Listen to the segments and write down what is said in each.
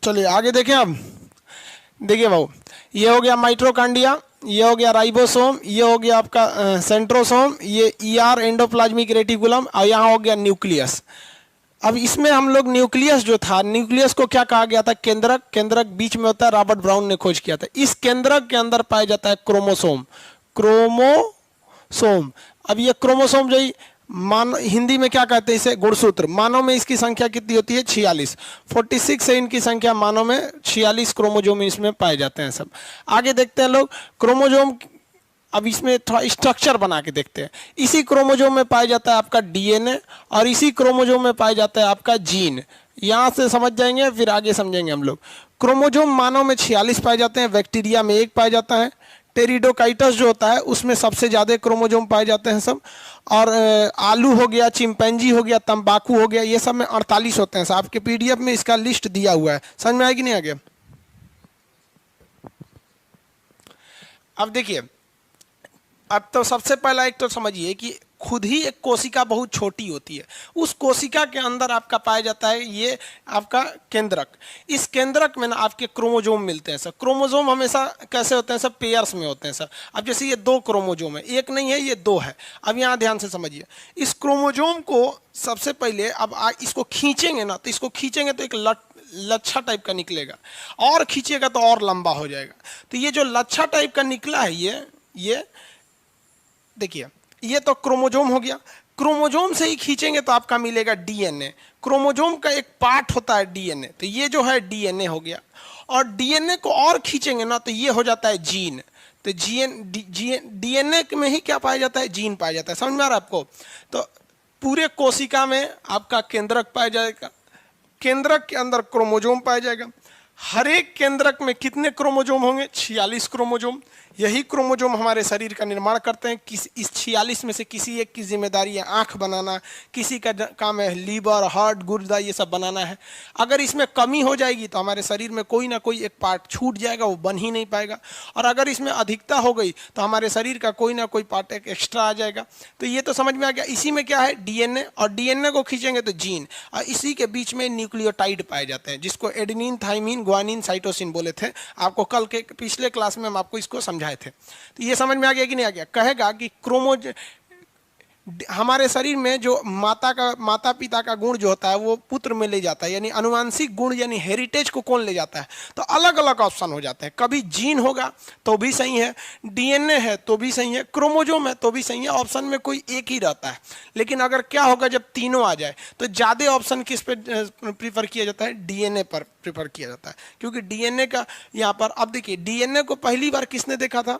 चलिए आगे देखें अब। देखिए भाऊ, ये हो गया माइटोकॉन्ड्रिया, ये हो गया राइबोसोम, ये हो गया आपका सेंट्रोसोम, ये ईआर एंडोप्लाज्मिक रेटिकुलम, और यहाँ हो गया न्यूक्लियस। अब इसमें हम लोग न्यूक्लियस जो था, न्यूक्लियस को क्या कहा गया था? केंद्रक। केंद्रक बीच में होता है, रॉबर्ट ब्राउन ने खोज किया था। इस केंद्रक के अंदर पाया जाता है क्रोमोसोम। क्रोमोसोम। अब ये क्रोमोसोम जो मान हिंदी में क्या कहते हैं इसे? गुणसूत्र। मानव में इसकी संख्या कितनी होती है? 46। 46 है इनकी संख्या मानव में, 46 क्रोमोजोम इसमें पाए जाते हैं सब। आगे देखते हैं लोग क्रोमोजोम। अब इसमें थोड़ा स्ट्रक्चर बना के देखते हैं। इसी क्रोमोजोम में पाया जाता है आपका डीएनए, और इसी क्रोमोजोम में पाया जाता है आपका जीन। यहाँ से समझ जाएंगे, फिर आगे समझेंगे हम लोग। क्रोमोजोम मानव में 46 पाए जाते हैं, बैक्टीरिया में 1 पाया जाता है, टेरिडोकाइटस जो होता है उसमें सबसे ज़्यादा क्रोमोजोम पाए जाते हैं सब। और आलू हो गया, चिंपैंजी हो गया, तंबाकू हो गया, ये सब में 48 होते हैं। आपके पीडीएफ में इसका लिस्ट दिया हुआ है। समझ में आएगी नहीं आगे? अब देखिए, अब तो सबसे पहला एक तो समझिए कि खुद ही एक कोशिका बहुत छोटी होती है। उस कोशिका के अंदर आपका पाया जाता है ये आपका केंद्रक। इस केंद्रक में ना आपके क्रोमोजोम मिलते हैं सर। क्रोमोजोम हमेशा कैसे होते हैं सर? पेयर्स में होते हैं सर। अब जैसे ये 2 क्रोमोजोम है, एक नहीं है, ये 2 है। अब यहाँ ध्यान से समझिए, इस क्रोमोजोम को सबसे पहले अब इसको खींचेंगे ना, तो इसको खींचेंगे तो एक लच्छा टाइप का निकलेगा, और खींचेगा तो और लंबा हो जाएगा। तो ये जो लच्छा टाइप का निकला है, ये देखिए, ये तो क्रोमोजोम हो गया। क्रोमोजोम से ही खींचेंगे तो आपका मिलेगा डीएनए। क्रोमोजोम का एक पार्ट होता है डीएनए, तो ये जो है डीएनए हो गया। और डीएनए को और खींचेंगे ना तो ये हो जाता है जीन। तो डीएनए में ही क्या पाया जाता है? जीन पाया जाता है। समझ में आ रहा है आपको? तो पूरे कोशिका में आपका केंद्रक पाया जाएगा, केंद्रक के अंदर क्रोमोजोम पाया जाएगा। हर एक केंद्रक में कितने क्रोमोजोम होंगे? 46 क्रोमोजोम। यही क्रोमोजोम हमारे शरीर का निर्माण करते हैं। इस 46 में से किसी एक की जिम्मेदारी है आँख बनाना, किसी का काम है लीवर, हार्ट, गुर्दा, ये सब बनाना है। अगर इसमें कमी हो जाएगी तो हमारे शरीर में कोई ना कोई एक पार्ट छूट जाएगा, वो बन ही नहीं पाएगा। और अगर इसमें अधिकता हो गई तो हमारे शरीर का कोई ना कोई पार्ट एक एक्स्ट्रा आ जाएगा। तो ये तो समझ में आ गया। इसी में क्या है? डीएनए, और डीएनए को खींचेंगे तो जीन, और इसी के बीच में न्यूक्लियोटाइड पाए जाते हैं, जिसको एडेनिन, थाइमिन, ग्वानिन, साइटोसिन बोले थे। आपको कल के पिछले क्लास में हम आपको इसको समझाए थे। तो ये समझ में आ गया कि नहीं आ गया? कहेगा कि हमारे शरीर में जो माता पिता का गुण जो होता है वो पुत्र में ले जाता है, यानी अनुवांशिक गुण यानी हेरिटेज को कौन ले जाता है? तो अलग अलग ऑप्शन हो जाते हैं। कभी जीन होगा तो भी सही है, डीएनए है तो भी सही है, क्रोमोजोम है तो भी सही है। ऑप्शन में कोई एक ही रहता है। लेकिन अगर क्या होगा जब तीनों आ जाए तो ज्यादा ऑप्शन किस पे प्रीफर किया जाता है? डीएनए पर प्रीफर किया जाता है, क्योंकि डीएनए का यहाँ पर, अब देखिए, डीएनए को पहली बार किसने देखा था?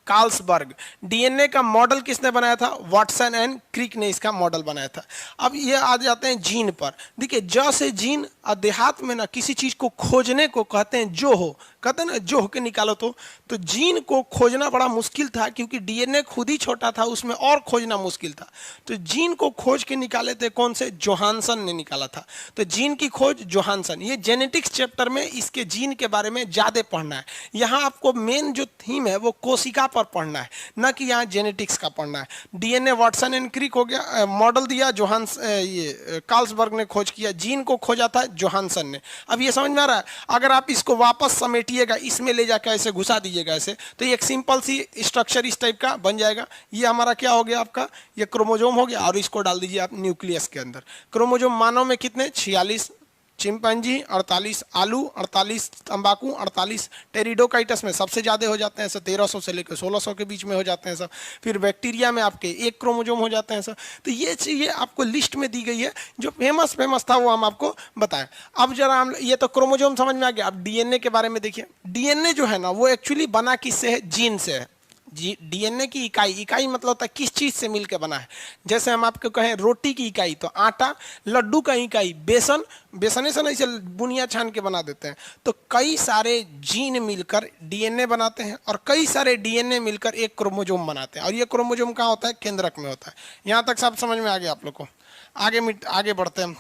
कार्ल्सबर्ग। डीएनए का मॉडल किसने बनाया था? वाटसन एंड क्रिक ने इसका मॉडल बनाया था। अब ये आ जाते हैं जीन पर। देखिए, ज से जीन, देहात में ना किसी चीज को खोजने को कहते हैं जो हो, कहते हैं ना जो हो के निकालो। तो जीन को खोजना बड़ा मुश्किल था, क्योंकि डीएनए खुद ही छोटा था, उसमें और खोजना मुश्किल था। तो जीन को खोज के निकाले थे कौन से? जोहानसन ने निकाला था। तो जीन की खोज जोहानसन। ये जेनेटिक्स चैप्टर में इसके जीन के बारे में ज्यादा पढ़ना है। यहाँ आपको मेन जो थीम है वो कोशिका पर पढ़ना है, ना कि यहाँ जेनेटिक्स का पढ़ना है। डीएनए वाटसन एंड क्रिक हो गया, मॉडल दिया ये कार्ल्सबर्ग ने खोज किया। जीन को खोजा था जोहानसन ने। अब ये समझ में आ रहा है? अगर आप इसको वापस समेटिएगा, इसमें ले जाकर ऐसे घुसा दीजिएगा ऐसे, तो एक सिंपल सी स्ट्रक्चर इस टाइप का बन जाएगा। ये हमारा क्या हो गया? आपका ये क्रोमोजोम हो गया, और इसको डाल दीजिए आप न्यूक्लियस के अंदर। क्रोमोजोम मानव में कितने? 46, चिंपैंजी 48, आलू 48, तंबाकू 48, टेरिडोकाइटस में सबसे ज़्यादा हो जाते हैं सर, 1300 से लेकर 1600 के बीच में हो जाते हैं सर। फिर बैक्टीरिया में आपके 1 क्रोमोजोम हो जाते हैं सर। तो ये चीज़ें आपको लिस्ट में दी गई है, जो फेमस था वो हम आपको बताएं। अब जरा हम, ये तो क्रोमोजोम समझ में आ गया। अब डीएनए के बारे में देखिए। डीएनए जो है ना वो एक्चुअली बना किससे है? जीन से है। डीएनए की इकाई मतलब होता है किस चीज से मिलकर बना है। जैसे हम आपको कहें रोटी की इकाई तो आटा, लड्डू का इकाई बेसन, बेसने से नहीं से बुनिया छान के बना देते हैं। तो कई सारे जीन मिलकर डीएनए बनाते हैं, और कई सारे डीएनए मिलकर एक क्रोमोजोम बनाते हैं। और ये क्रोमोजोम कहाँ होता है? केंद्रक में होता है। यहाँ तक सब समझ में आ गया आप लोग को? आगे बढ़ते हैं।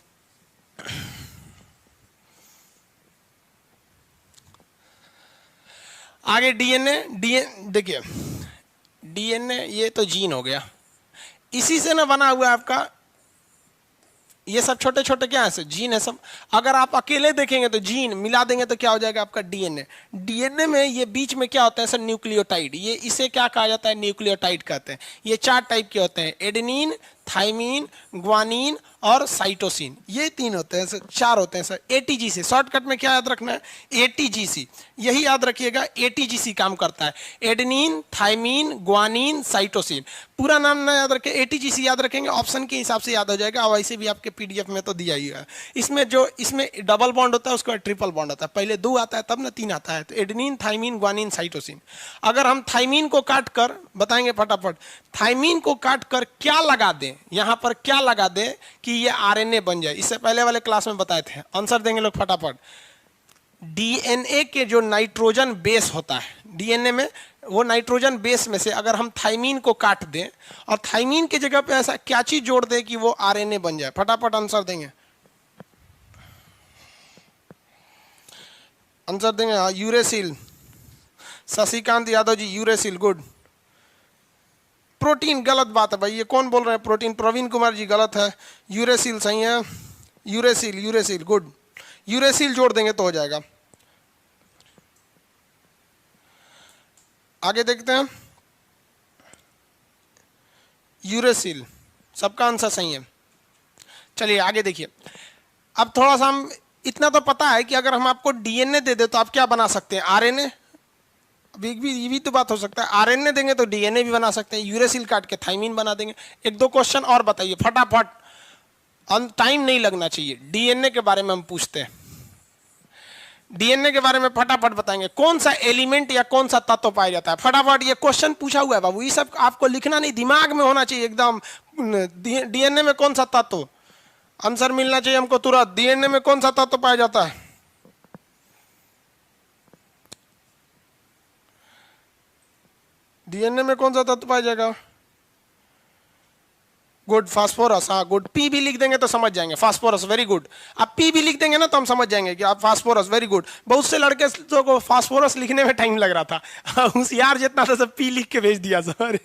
आगे डीएनए देखिए, डीएनए ये तो जीन हो गया। इसी से ना बना हुआ आपका ये सब छोटे छोटे क्या है, जीन है सब। अगर आप अकेले देखेंगे तो जीन मिला देंगे तो क्या हो जाएगा आपका डीएनए। डीएनए में ये बीच में क्या होता है सर, न्यूक्लियोटाइड। ये इसे क्या कहा जाता है, न्यूक्लियोटाइड कहते हैं। ये 4 टाइप के होते हैं, एडेनिन, थाइमीन, ग्वानिन और साइटोसिन। ये 3 होते हैं सर, 4 होते हैं सर। एटीजीसी शॉर्टकट में क्या याद रखना है, एटीजीसी, यही याद रखिएगा, एटीजीसी काम करता है। Adenine, thymine, guanine, cytosine. पूरा नाम ना याद रखें, एटीजीसी याद रखेंगे, ऑप्शन के हिसाब से याद हो जाएगा। और वैसे भी आपके पीडीएफ में तो दिया ही है। इसमें डबल बॉन्ड होता है, उसके बाद ट्रिपल बॉन्ड होता है। पहले 2 आता है तब ना 3 आता है। तो एडेनिन, थाइमीन, ग्वानिन, साइटोसिन। अगर हम थाइमीन को काट कर बताएंगे फटाफट, थाइमीन को काट कर क्या लगा दें, यहां पर क्या लगा दें कि ये आरएनए बन जाए। इससे पहले वाले क्लास में बताए थे, आंसर देंगे लोग फटाफट। डीएनए के जो नाइट्रोजन बेस होता है, डीएनए में वो नाइट्रोजन बेस में से अगर हम थाइमीन को काट दें और थाइमीन की जगह पे ऐसा क्या चीज जोड़ दें कि वो आरएनए बन जाए, फटाफट आंसर देंगे। आंसर देंगे uracil. Shashikant Yadav ji uracil, good. Protein गलत बात है भाई, ये कौन बोल रहे हैं प्रोटीन, प्रवीण कुमार जी गलत है। यूरेसिल सही है, यूरेसिल, यूरेसिल गुड। यूरेसिल जोड़ देंगे तो हो जाएगा। आगे देखते हैं, यूरेसिल, सबका आंसर सही है। चलिए आगे देखिए। अब थोड़ा सा हम इतना तो पता है कि अगर हम आपको डीएनए दे दे तो आप क्या बना सकते हैं, आरएनए। ये भी तो बात हो सकता है, आरएनए देंगे तो डीएनए भी बना सकते हैं, यूरेसिल काट के थाइमीन बना देंगे। 1-2 क्वेश्चन और बताइए फटाफट, टाइम नहीं लगना चाहिए। डीएनए के बारे में हम पूछते हैं, डीएनए के बारे में फटाफट बताएंगे। कौन सा एलिमेंट या कौन सा तत्व पाया जाता है, फटाफट। ये क्वेश्चन पूछा हुआ है बाबू, ये सब आपको लिखना नहीं, दिमाग में होना चाहिए एकदम। डीएनए में कौन सा तत्व, आंसर मिलना चाहिए हमको तुरंत। डीएनए में कौन सा तत्व पाया जाता है, डीएनए में कौन सा तत्व पाया जाएगा, गुड, फास्फोरस। हाँ गुड, पी भी लिख देंगे तो समझ जाएंगे, फास्फोरस, वेरी गुड। आप पी भी लिख देंगे ना तो हम समझ जाएंगे कि आप फास्फोरस, वेरी गुड। बहुत से लड़के को फास्फोरस लिखने में टाइम लग रहा था, होशियार जितना था सब पी लिख के भेज दिया सर।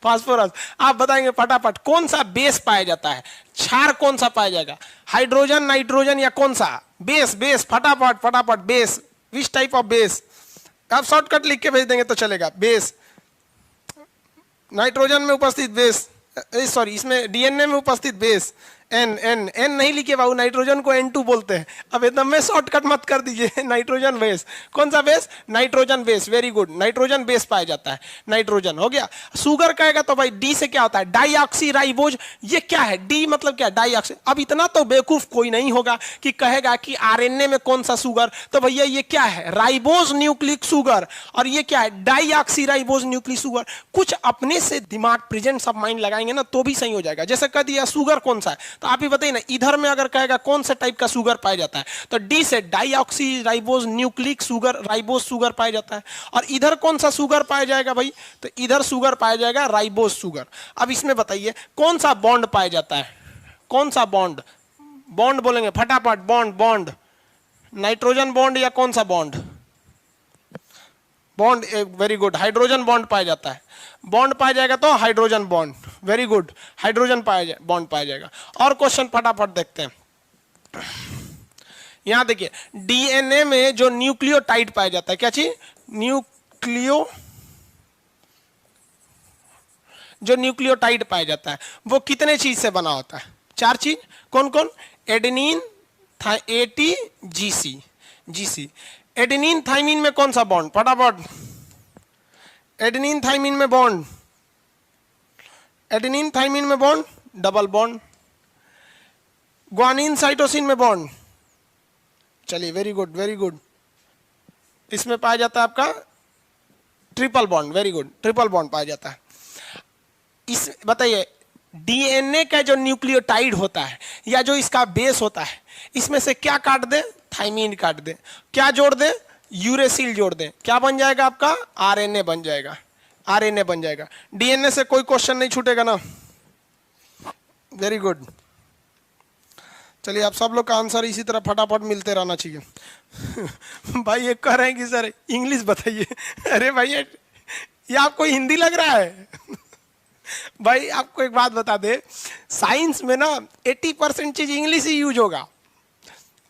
फास्फोरस। आप बताएंगे फटाफट कौन सा बेस पाया जाता है, क्षार कौन सा पाया जाएगा, हाइड्रोजन, नाइट्रोजन या कौन सा बेस, बेस फटाफट फटाफट, base, which type of base. आप शॉर्टकट लिख के भेज देंगे तो चलेगा, बेस, नाइट्रोजन में उपस्थित बेस, सॉरी इसमें डीएनए में उपस्थित बेस, एन एन एन नहीं लिखे बाबू, नाइट्रोजन को N2 बोलते हैं। अब एकदम में शॉर्टकट मत कर दीजिए। नाइट्रोजन बेस, कौन सा base, nitrogen base, very good, nitrogen base पाया जाता है, नाइट्रोजन हो गया। शुगर कहेगा तो भाई डी से क्या होता है, डाईऑक्सी राइबोज। ये क्या है, डी मतलब क्या, डाईऑक्सी। अब इतना तो बेवकूफ कोई नहीं होगा कि कहेगा कि आरएनए में कौन सा शुगर, तो भैया ये क्या है, राइबोज न्यूक्लिक शुगर, और ये क्या है, डाईऑक्सी राइबोज न्यूक्लिक शुगर। कुछ अपने से दिमाग, प्रेजेंस ऑफ माइंड लगाएंगे ना तो भी सही हो जाएगा। जैसे कह दिया शुगर कौन सा है, तो आप ही बताइए ना, इधर में अगर कहेगा कौन सा टाइप का शुगर पाया जाता है, तो डी से deoxy ribose nucleic sugar, ribose sugar पाया जाता है। और इधर कौन सा शुगर पाया जाएगा भाई, तो इधर शुगर पाया जाएगा राइबोज शुगर। अब इसमें बताइए कौन सा बॉन्ड पाया जाता है, कौन सा बॉन्ड, बॉन्ड बोलेंगे फटाफट, बॉन्ड, बॉन्ड, नाइट्रोजन बॉन्ड या कौन सा bond, bond, very good, hydrogen bond पाया जाता है। बॉन्ड पाया जाएगा तो hydrogen bond, very good, hydrogen bond पाया जाएगा। और क्वेश्चन फटाफट देखते हैं। यहां देखिए, डीएनए में जो न्यूक्लियोटाइड पाया जाता है, क्या चीज, जो न्यूक्लियोटाइड पाया जाता है वो कितने चीज से बना होता है, 4 चीज। कौन कौन, adenine, ATGC, GC. Adenine thymine में कौन सा बॉन्ड, फटाफट, एडेनिन थाइमीन में बॉन्ड, एडेनिन थाइमीन में bond, double bond. Guanine cytosine में बॉन्ड, चलिए वेरी गुड, वेरी गुड। इसमें पाया जाता है आपका triple bond, very good, triple bond पाया जाता है। इस बताइए, डीएनए का जो न्यूक्लियोटाइड होता है या जो इसका बेस होता है, इसमें से क्या काट दे, थाइमीन काट दे, क्या जोड़ दे, यूरेसिल जोड़ दे, क्या बन जाएगा आपका, आरएनए बन जाएगा, आरएनए बन जाएगा। डीएनए से कोई क्वेश्चन नहीं छूटेगा ना, वेरी गुड। चलिए आप सब लोग का आंसर इसी तरह फटाफट मिलते रहना चाहिए। भाई ये कह रहे हैं कि सर इंग्लिश बताइए। अरे भाई ये आपको हिंदी लग रहा है। भाई आपको एक बात बता दे, साइंस में ना 80% चीज इंग्लिश ही यूज होगा।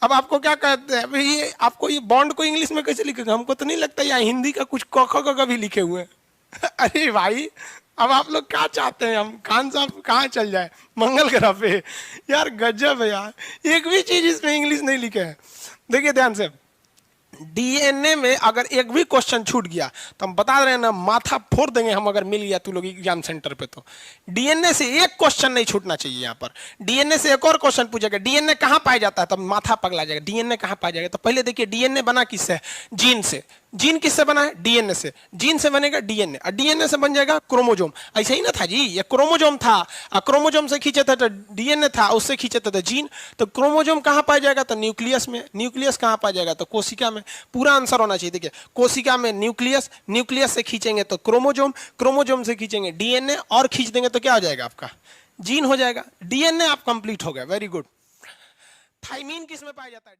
अब आपको क्या कहते हैं भाई, ये आपको ये बॉन्ड को इंग्लिश में कैसे लिखेगा? हमको तो नहीं लगता यहाँ हिंदी का कुछ क ख ग घ भी लिखे हुए हैं। अरे भाई, अब आप लोग क्या चाहते हैं, हम खान साहब कहाँ चल जाए, मंगल ग्रह पे? यार गजब है यार, एक भी चीज इसमें इंग्लिश नहीं लिखे है। देखिए ध्यान से, डीएनए में अगर एक भी क्वेश्चन छूट गया तो हम बता रहे हैं ना, माथा फोड़ देंगे हम अगर मिल गया तू लोग एग्जाम सेंटर पे। तो डीएनए से एक क्वेश्चन नहीं छूटना चाहिए यहाँ पर। डीएनए से एक और क्वेश्चन पूछेगा, डीएनए कहाँ पाया जाता है, तब माथा पगला जाएगा, डीएनए कहाँ पाया जाएगा? तो पहले देखिए डीएनए बना किससे? जीन से। जीन किससे बना है? डीएनए से। जीन से बनेगा डीएनए, और डीएनए से बन जाएगा क्रोमोजोम। ऐसा ही ना था जी, ये क्रोमोजोम था, क्रोमोजोम से खींचे थे तो डीएनए था, उससे खींचे थे तो जीन। तो क्रोमोजोम कहाँ पाया जाएगा? तो न्यूक्लियस में। न्यूक्लियस कहाँ पाया जाएगा? तो कोशिका में। पूरा आंसर होना चाहिए। देखिए, कोशिका में न्यूक्लियस, न्यूक्लियस से खींचेंगे तो क्रोमोजोम, क्रोमोजोम से खींचेंगे डीएनए, और खींच देंगे तो क्या हो जाएगा आपका? जीन हो जाएगा। डीएनए आप कंप्लीट हो गया, वेरी गुड। थाइमीन किस में पाया जाता है?